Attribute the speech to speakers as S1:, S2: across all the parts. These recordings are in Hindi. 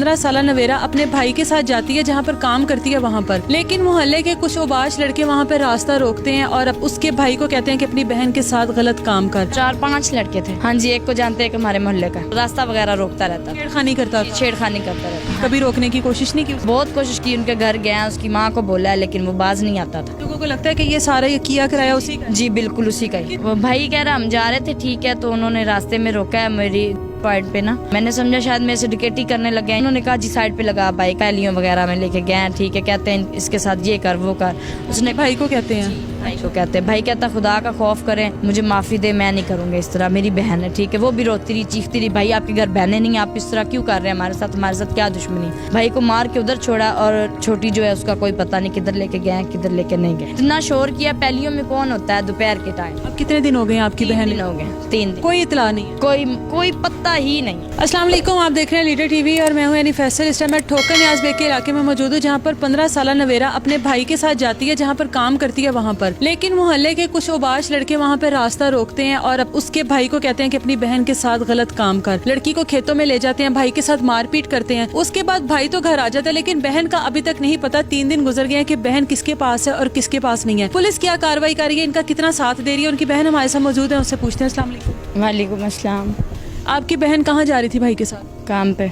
S1: 15 साल नवेरा अपने भाई के साथ जाती है जहाँ पर काम करती है वहाँ पर, लेकिन मोहल्ले के कुछ ओबाश लड़के वहाँ पर रास्ता रोकते हैं और अब उसके भाई को कहते हैं कि अपनी बहन के साथ गलत काम कर।
S2: 4-5 लड़के थे। हाँ जी, एक को जानते हैं, हमारे मोहल्ले का, रास्ता वगैरह रोकता रहता,
S1: छेड़खानी करता था।
S2: छेड़खानी करता रहता।
S1: कभी रोकने की कोशिश नहीं की?
S2: बहुत कोशिश की, उनके घर गया, उसकी माँ को बोला, लेकिन वो बाज नहीं आता था।
S1: लोगों को लगता है कि ये सारा ये किया कराया उसी का?
S2: जी बिल्कुल उसी का ही। वो भाई कह रहा हम जा रहे थे, ठीक है, तो उन्होंने रास्ते में रोका है मेरी पॉइंट पे ना, मैंने समझा शायद मेरे से डिकेटी करने लग गए। उन्होंने कहा जी साइड पे लगा, बाइक पहलियों वगैरह में लेके गए, ठीक है, कहते हैं इसके साथ ये कर वो कर। उसने
S1: भाई को कहते हैं?
S2: भाई को कहते हैं। भाई कहता खुदा का खौफ करें, मुझे माफी दे, मैं नहीं करूंगा इस तरह, मेरी बहन है, ठीक है। वो भी रोती रही, चीखती रही, भाई आपके घर बहनें नहीं, आप इस तरह क्यों कर रहे हैं हमारे साथ क्या दुश्मनी। भाई को मार के उधर छोड़ा और छोटी जो है उसका कोई पता नहीं किधर लेके गए, किधर लेके नहीं गए। इतना शोर किया, पहलियों में कौन होता है दोपहर के टाइम।
S1: अब कितने दिन हो गए आपकी बहन?
S2: हो गए 3 दिन।
S1: कोई इतला नहीं,
S2: कोई पत्ता ही नहीं।
S1: अस्सलाम वालेकुम, आप देख रहे हैं लीडर टीवी और मैं हूं यानी फैसल। इस टाइम मैं ठोकर न्याज बेग के इलाके में मौजूद हूं जहां पर 15 साल नवेरा अपने भाई के साथ जाती है जहां पर काम करती है वहां पर, लेकिन मोहल्ले के कुछ ओबाश लड़के वहां पर रास्ता रोकते हैं और अब उसके भाई को कहते हैं कि अपनी बहन के साथ गलत काम कर। लड़की को खेतों में ले जाते हैं, भाई के साथ मारपीट करते हैं। उसके बाद भाई तो घर आ जाता है, लेकिन बहन का अभी तक नहीं पता। 3 दिन गुजर गए हैं कि बहन किसके पास है और किसके पास नहीं है। पुलिस क्या कार्रवाई कर रही है, इनका कितना साथ दे रही है। उनकी बहन हमारे साथ मौजूद है, उससे पूछते हैं। अस्सलाम वालेकुम।
S2: वालेकुम अस्सलाम।
S1: आपकी बहन कहाँ जा रही थी भाई के साथ?
S2: काम पे।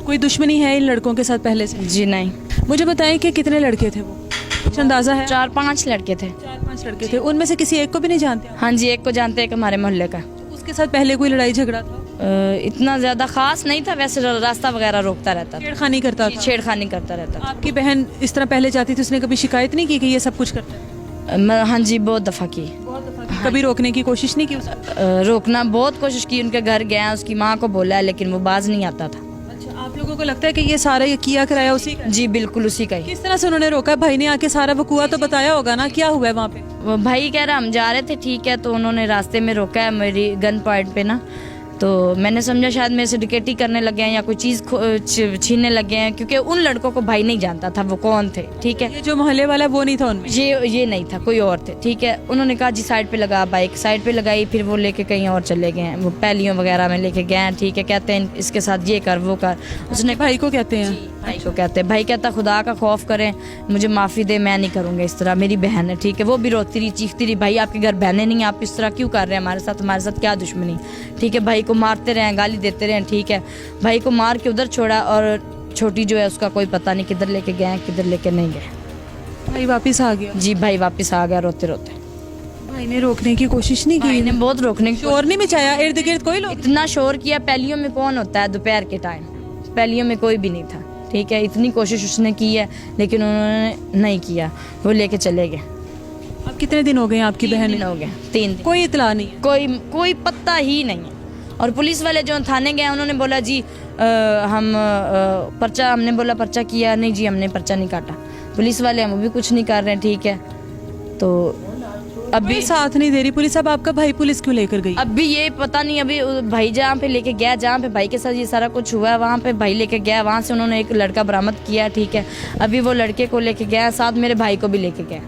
S1: कोई दुश्मनी है इन लड़कों के साथ पहले से?
S2: जी नहीं।
S1: मुझे बताएं कि कितने लड़के थे वो, कुछ अंदाजा है?
S2: 4-5 लड़के थे।
S1: 4-5 लड़के थे। उनमें से किसी एक को भी नहीं जानते?
S2: हाँ जी, एक को जानते हैं, हमारे मोहल्ले का।
S1: उसके साथ पहले कोई लड़ाई झगड़ा था?
S2: इतना ज्यादा खास नहीं था, वैसे रास्ता वगैरह रोकता रहता था,
S1: छेड़खानी करता था?
S2: छेड़खानी करता रहता था।
S1: आपकी बहन इस तरह पहले जाती थी, उसने कभी शिकायत नहीं की कि ये सब कुछ करता है?
S2: हाँ जी, बहुत दफा की।
S1: कभी रोकने की कोशिश नहीं की उसने?
S2: रोकना बहुत कोशिश की, उनके घर गया, उसकी माँ को बोला, लेकिन वो बाज नहीं आता था।
S1: अच्छा, आप लोगों को लगता है कि ये सारा ये किया कराया उसी का?
S2: जी बिल्कुल उसी का ही।
S1: किस तरह से उन्होंने रोका? भाई ने आके सारा वकुआ तो बताया होगा ना, क्या हुआ है वहाँ पे?
S2: वो भाई कह रहा हम जा रहे थे, ठीक है, तो उन्होंने रास्ते में रोका है मेरी गन पॉइंट पे ना, तो मैंने समझा शायद मेरे से डिकेटी करने लग गए हैं या कोई चीज़ छीनने लग गए हैं, क्योंकि उन लड़कों को भाई नहीं जानता था वो कौन थे, ठीक है।
S1: ये जो मोहल्ले वाला वो नहीं था उनमें?
S2: ये नहीं था, कोई और थे, ठीक है। उन्होंने कहा जी साइड पे लगा, बाइक साइड पे लगाई, फिर वो लेके कहीं और चले गए हैं, वो पहलियों वगैरह में लेके गए हैं, ठीक है, कहते हैं इसके साथ ये कर वो कर। उसने
S1: भाई को कहते हैं?
S2: भाई को कहते हैं। भाई कहता खुदा का खौफ करें, मुझे माफ़ी दे, मैं नहीं करूँगा इस तरह, मेरी बहन है, ठीक है। वो भी रोती रही, चीखती रही, भाई आपके घर बहनें नहीं, आप इस तरह क्यों कर रहे हैं हमारे साथ क्या दुश्मनी, ठीक है। भाई को मारते रहे, गाली देते रहे, ठीक है। भाई को मार के उधर छोड़ा और छोटी जो है उसका कोई पता नहीं किधर लेके गए, किधर लेके नहीं गए।
S1: भाई वापस आ गया?
S2: जी भाई वापस आ गया रोते रोते।
S1: भाई ने रोकने की कोशिश नहीं की?
S2: भाई ने बहुत रोकने की
S1: शोर नहीं मचाया इर्द गिर्द? कोई लोग?
S2: इतना शोर किया, पहलियों में कौन होता है दोपहर के टाइम, पहलियों में कोई भी नहीं था, ठीक है। इतनी कोशिश उसने की है, लेकिन उन्होंने नहीं किया, वो लेके चले गए।
S1: अब कितने दिन हो गए आपकी बहन?
S2: हो गए 3 दिन।
S1: कोई इतला नहीं है?
S2: कोई पत्ता ही नहीं है। और पुलिस वाले जो थाने गए उन्होंने बोला जी हम पर्चा, हमने बोला पर्चा किया नहीं जी, हमने पर्चा नहीं काटा। पुलिस वाले हम भी कुछ नहीं कर रहे हैं, ठीक है। तो अभी
S1: साथ नहीं दे रही पुलिस। अब आपका भाई पुलिस क्यों लेकर गई?
S2: अब भी ये पता नहीं, अभी भाई जहाँ पे लेके गया, जहाँ पे भाई के साथ ये सारा कुछ हुआ है, वहाँ पे भाई लेके गया, वहाँ से उन्होंने एक लड़का बरामद किया, ठीक है। अभी वो लड़के को लेके गया, साथ मेरे भाई को भी लेके गया,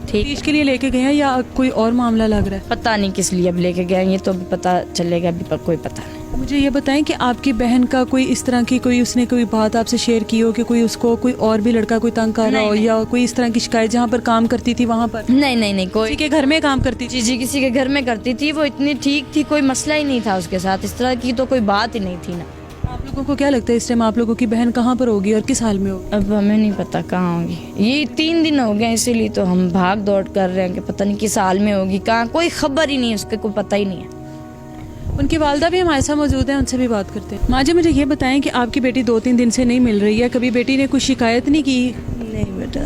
S2: ठीक है।
S1: के लिए लेके गए हैं या कोई और मामला लग रहा है?
S2: पता नहीं किस लिए अब लेके गए, ये तो पता चलेगा, अभी पर कोई पता नहीं।
S1: मुझे ये बताएं कि आपकी बहन का कोई इस तरह की उसने कोई बात आपसे शेयर की हो कि कोई उसको कोई और भी लड़का कोई तंग कर रहा हो, या कोई इस तरह की शिकायत जहाँ पर काम करती थी वहाँ पर?
S2: नहीं कोई
S1: के घर में काम करती थी?
S2: जी किसी के घर में करती थी, वो इतनी ठीक थी, कोई मसला ही नहीं था उसके साथ, इस तरह की तो कोई बात ही नहीं थी ना।
S1: आप लोगों को क्या लगता है इस टाइम आप लोगों की बहन कहाँ पर होगी और किस हाल में होगी?
S2: अब हमें नहीं पता कहाँ होगी, ये 3 दिन हो गए, इसीलिए तो हम भाग दौड़ कर रहे हैं कि पता नहीं किस हाल में होगी, कहाँ, कोई खबर ही नहीं है, उसके कोई पता ही नहीं है।
S1: उनकी वालदा भी हमारे साथ मौजूद है, उनसे भी बात करते हैं। माँ जी मुझे ये बताएं कि आपकी बेटी 2-3 दिन से नहीं मिल रही है, कभी बेटी ने कोई शिकायत नहीं की?
S3: नहीं बेटा,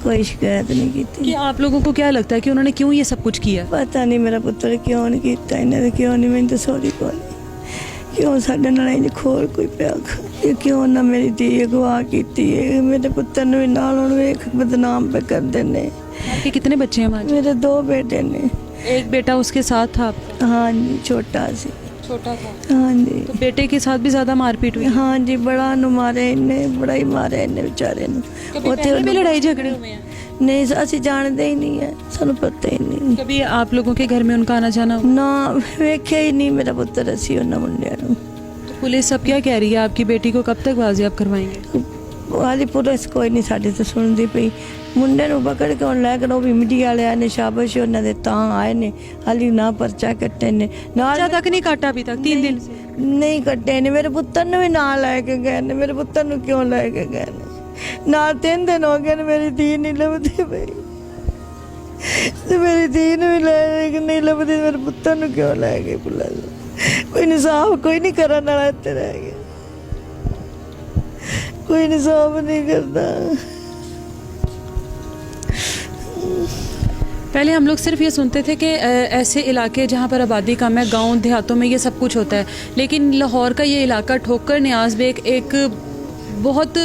S3: कोई शिकायत नहीं की थी।
S1: कि आप लोगों को क्या लगता है कि उन्होंने क्यों ये सब कुछ किया?
S3: पता नहीं मेरा पुत्र क्यों नहीं किया, इन्हें क्यों नहीं, मैंने तो सॉरी कौन क्यों साढ़े नाल खोल कोई पिया, क्यों ना मेरी धी अगवा की, मेरे पुत्र ने भी नाल हुण वेख बदनाम पे कर देने।
S1: आपके कितने बच्चे हैं माँ जी?
S3: मेरे 2 बेटे ने।
S1: एक बेटा उसके साथ था आपका?
S3: हाँ जी, छोटा सी।
S1: छोटा था?
S3: हाँ जी।
S1: तो बेटे के साथ भी ज्यादा मारपीट हुई?
S3: हाँ जी, बड़ा नु मारे इन्हें, बड़ा ही मारे इन्हें बेचारे नु।
S1: पहले भी लड़ाई झगड़े हुए हैं?
S3: नहीं, असि जानते ही नहीं है, सानू पता ही नहीं।
S1: कभी आप लोगों के घर में उनका आना जाना?
S3: ना वेख्या ही नहीं मेरा पुत्र, असी उन्होंने मुंडिया नु।
S1: पुलिस अब क्या कह रही है, आपकी बेटी को कब तक बाजियाब करवाएंगे?
S3: वाली पुलिस कोई नहीं साडी तो सुनती पई। मुंडे ਨੂੰ पकड़ के ਹੁਣ ਲੈ ਕੇ ਉਹ ਵੀ ਮੀਡੀਆ ਵਾਲਿਆਂ ਨੇ ਸ਼ਾਬਾਸ਼ ਉਹਨਾਂ ਦੇ ਤਾਂ ਆਏ ਨੇ, ਹਾਲੀ ਨਾ ਪਰਚਾ ਕੱਟੇ ਨੇ ਨਾਲ
S1: तक नहीं काटा अभी तक 3 दिन से।
S3: ਨਹੀਂ ਕੱਟੇ ਨੇ। ਮੇਰੇ ਪੁੱਤਰ ਨੂੰ ਵੀ ਨਾਲ ਲੈ ਕੇ ਗਏ ਨੇ। ਮੇਰੇ ਪੁੱਤਰ ਨੂੰ ਕਿਉਂ ਲੈ ਕੇ ਗਏ ਨੇ? ਨਾਲ 3 ਦਿਨ ਹੋ ਗਏ ਨੇ, ਮੇਰੀ ਧੀ ਨਹੀਂ ਲੱਭਦੀ ਪਈ ਤੇ ਮੇਰੀ ਧੀ ਨੂੰ ਵੀ ਲੈ ਕੇ ਨਹੀਂ ਲੱਭਦੀ। ਮੇਰੇ ਪੁੱਤਰ ਨੂੰ ਕਿਉਂ ਲੈ ਗਏ ਪੁਲਿਸ? ਕੋਈ ਇਨਸਾਫ ਕੋਈ ਨਹੀਂ ਕਰਨ ਵਾਲਾ ਇੱਥੇ ਰਹਿ ਗਿਆ, कोई इंसाफ नहीं करता।
S1: पहले हम लोग सिर्फ ये सुनते थे कि ऐसे इलाके जहाँ पर आबादी कम है, गांव देहातों में ये सब कुछ होता है, लेकिन लाहौर का ये इलाका ठोकर न्याज बेग एक बहुत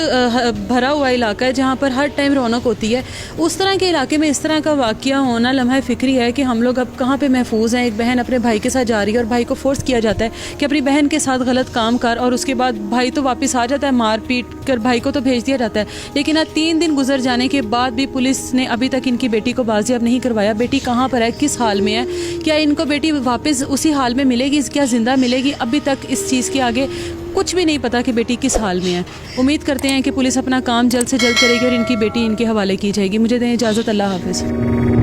S1: भरा हुआ इलाका है जहाँ पर हर टाइम रौनक होती है। उस तरह के इलाके में इस तरह का वाक़या होना लम्हा फ़िक्री है कि हम लोग अब कहाँ पे महफूज हैं। एक बहन अपने भाई के साथ जा रही है और भाई को फोर्स किया जाता है कि अपनी बहन के साथ गलत काम कर, और उसके बाद भाई तो वापस आ जाता है, मार पीट कर भाई को तो भेज दिया जाता है। लेकिन आज 3 दिन गुजर जाने के बाद भी पुलिस ने अभी तक इनकी बेटी को बाजियाब नहीं करवाया। बेटी कहाँ पर है, किस हाल में है, क्या इनको बेटी वापस उसी हाल में मिलेगी, क्या ज़िंदा मिलेगी, अभी तक इस चीज़ के आगे कुछ भी नहीं पता कि बेटी किस हाल में है। उम्मीद करते हैं कि पुलिस अपना काम जल्द से जल्द करेगी और इनकी बेटी इनके हवाले की जाएगी। मुझे दें इजाज़त, अल्लाह हाफ़िज़।